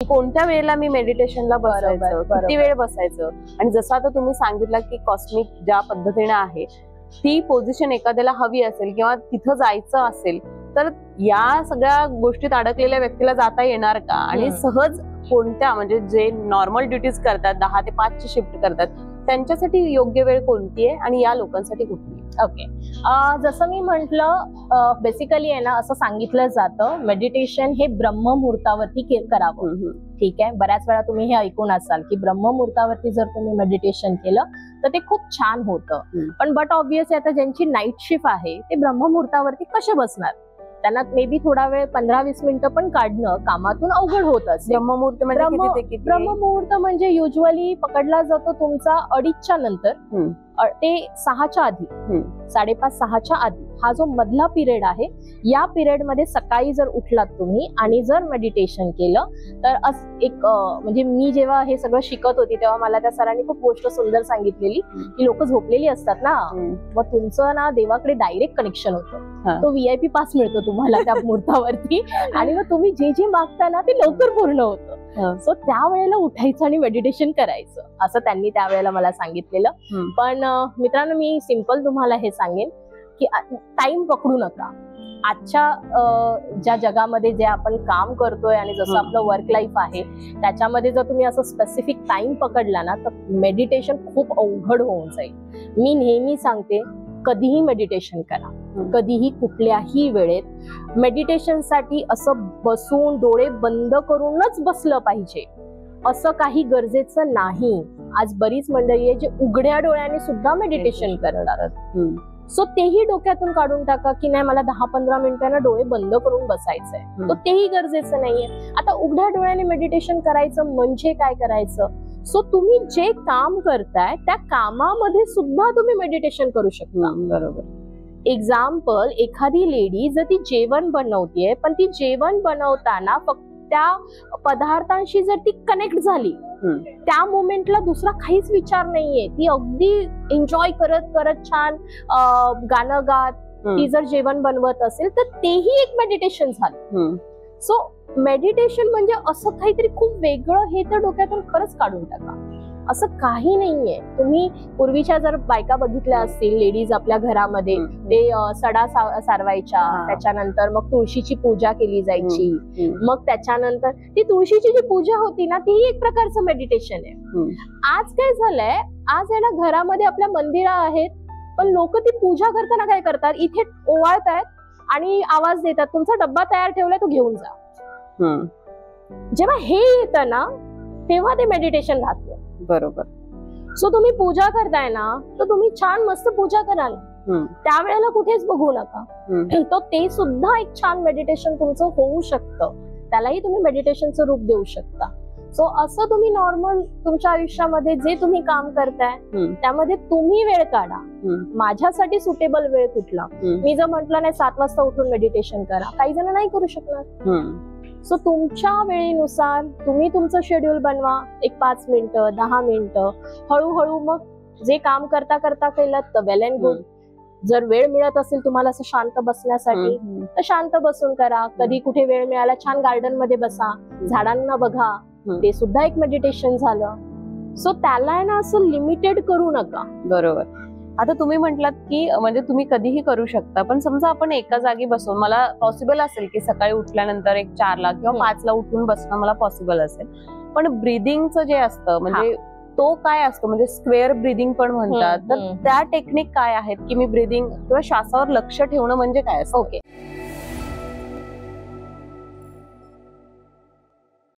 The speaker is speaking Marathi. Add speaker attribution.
Speaker 1: कोणत्या वेळेला मी मेडिटेशनला बसायचं, किती वेळ बसायचं, आणि जसं आता तुम्ही सांगितलं की कॉस्मिक ज्या पद्धतीने आहे ती पोझिशन एखाद्याला हवी असेल किंवा तिथं जायचं असेल तर या सगळ्या गोष्टीत अडकलेल्या व्यक्तीला जाता येणार का? आणि सहज कोणत्या, म्हणजे जे नॉर्मल ड्युटीज करतात 10 ते 5 ची शिफ्ट करतात त्यांच्यासाठी योग्य वेळ कोणती आहे आणि या लोकांसाठी कुठली?
Speaker 2: ओके, जसं मी म्हटलं बेसिकली आहे ना, असं सांगितलं जातं मेडिटेशन हे ब्रह्ममुहूर्तावरती करावं. ठीक आहे, बऱ्याच वेळा तुम्ही हे ऐकून असाल की ब्रह्ममुहूर्तावरती जर तुम्ही मेडिटेशन केलं तर ते खूप छान होतं. पण बट ऑब्व्हियसली आता ज्यांची नाईट शिफ्ट आहे ते ब्रह्ममुहूर्तावरती कसे बसणार? त्यांना मे बी थोडा वेळ 15-20 मिनिटं पण काढणं कामातून अवघड होत असेल.
Speaker 1: ब्रह्ममुहूर्त म्हणजे
Speaker 2: ब्रह्ममुहूर्त म्हणजे युजली पकडला जातो तुमचा 2:30च्या नंतर ते 6च्या आधी, 5:30-6च्या आधी हा जो मधला पिरियड आहे, या पिरियड मध्ये सकाळी जर उठलात तुम्ही आणि जर मेडिटेशन केलं तर एक म्हणजे मी जेव्हा हे सगळं शिकत होती तेव्हा मला त्या सरांनी खूप गोष्ट सुंदर सांगितलेली की लोक झोपलेली असतात ना, मग तुमचं ना देवाकडे डायरेक्ट कनेक्शन होतं. तो VIP पास मिळतो तुम्हाला त्या मुहूर्तावरती आणि मग तुम्ही जे जे मागता ना ते लवकर पूर्ण होतं. सो त्यावेळेला उठायचं आणि मेडिटेशन करायचं असं त्यांनी त्यावेळेला मला सांगितलेलं. पण मित्रांनो, मी सिंपल तुम्हाला हे सांगेन की टाइम पकडू नका. आजच्या ज्या जगामध्ये जे आपण काम करतोय आणि जसं आपलं वर्क लाईफ आहे त्याच्यामध्ये जर तुम्ही असं स्पेसिफिक टाइम पकडला ना तर मेडिटेशन खूप अवघड होऊन जाईल. मी नेहमी सांगते कधीही मेडिटेशन करा, कधीही कुठल्याही वेळेत. मेडिटेशनसाठी असं बसून डोळे बंद करूनच बसलं पाहिजे असं काही गरजेचं नाही. आज बरीच मंडळी आहे जे उघड्या डोळ्याने सुद्धा मेडिटेशन करतात. सो तेही डोक्यातून काढून टाका की नाही मला 10-15 मिनिटांना डोळे बंद करून बसायचंय, तर तेही गरजेचं नाहीये. आता उघड्या डोळ्याने मेडिटेशन करायचं म्हणजे काय करायचं? सो तुम्ही जे काम करताय त्या कामामध्ये सुद्धा तुम्ही मेडिटेशन करू शकता.
Speaker 1: बरोबर.
Speaker 2: एक्झाम्पल, एखादी लेडी जर ती जेवण बनवतीये पण ती जेवण बनवताना फक्त त्या पदार्थांशी जर ती कनेक्ट झाली त्या मोमेंटला दुसरा काहीच विचार नाहीये, ती अगदी एन्जॉय करत करत छान गाणं गात ती जर जेवण बनवत असेल तर तेही एक मेडिटेशन झालं. सो मेडिटेशन म्हणजे असं काहीतरी खूप वेगळं हे तर डोक्यातून खरंच काढून टाका. असं काही नाहीये. तुम्ही पूर्वीच्या जर बायका बघितल्या असतील लेडीज आपल्या घरामध्ये ते सडा सारवायच्या, त्याच्यानंतर मग तुळशीची पूजा केली जायची, मग त्याच्यानंतर ती तुळशीची जी पूजा होती ना ती एक प्रकारचं मेडिटेशन आहे. आज काय झालंय, आज आहे ना घरामध्ये आपल्या मंदिरं आहेत पण लोक ती पूजा करताना काय करतात, इथे ओवाळतायत आणि आवाज देतात तुमचा डब्बा तयार ठेवलाय तो घेऊन जा. जेव्हा हे येतं ना तेव्हा ते मेडिटेशन राहतं.
Speaker 1: बरोबर.
Speaker 2: सो तुम्ही पूजा करताय ना तर तुम्ही छान मस्त पूजा करा ना, त्यावेळेला कुठेच बघू नका. तो ते सुद्धा एक छान मेडिटेशन तुमचं होऊ शकतं, त्यालाही तुम्ही मेडिटेशनचं रूप देऊ शकता. सो असं तुम्ही नॉर्मल तुमच्या आयुष्यामध्ये जे तुम्ही काम करताय त्यामध्ये तुम्ही वेळ काढा. माझ्यासाठी सुटेबल वेळ कुठला? मी जर म्हटलं नाही 7 वाजता उठून मेडिटेशन करा, काही जण नाही करू शकणार. सो तुमच्या वेळेनुसार तुम्ही तुमचं शेड्यूल बनवा. एक 5 मिनिटं 10 मिनिटं हळूहळू, मग जे काम करता करता केलं तर वेल अँड गुड. जर वेळ मिळत असेल तुम्हाला असं शांत बसण्यासाठी तर शांत बसून करा. कधी कुठे वेळ मिळाला छान गार्डन मध्ये बसा, झाडांना बघा, ते सुद्धा एक मेडिटेशन झालं. सो त्याला ना असं लिमिटेड करू नका.
Speaker 1: बरोबर. आता तुम्ही म्हटलात की म्हणजे तुम्ही कधीही करू शकता, पण समजा आपण एका जागी बसून, मला पॉसिबल असेल की सकाळी उठल्यानंतर एक 4ला किंवा 5ला उठून बसणं मला पॉसिबल असेल, पण ब्रीदिंगचं जे असतं म्हणजे तो काय असतो, म्हणजे स्क्वेअर ब्रीदिंग पण म्हणतात, तर त्या टेक्निक काय आहेत की मी ब्रीदिंग किंवा श्वासावर लक्ष ठेवणं म्हणजे काय असतं?
Speaker 2: ओके,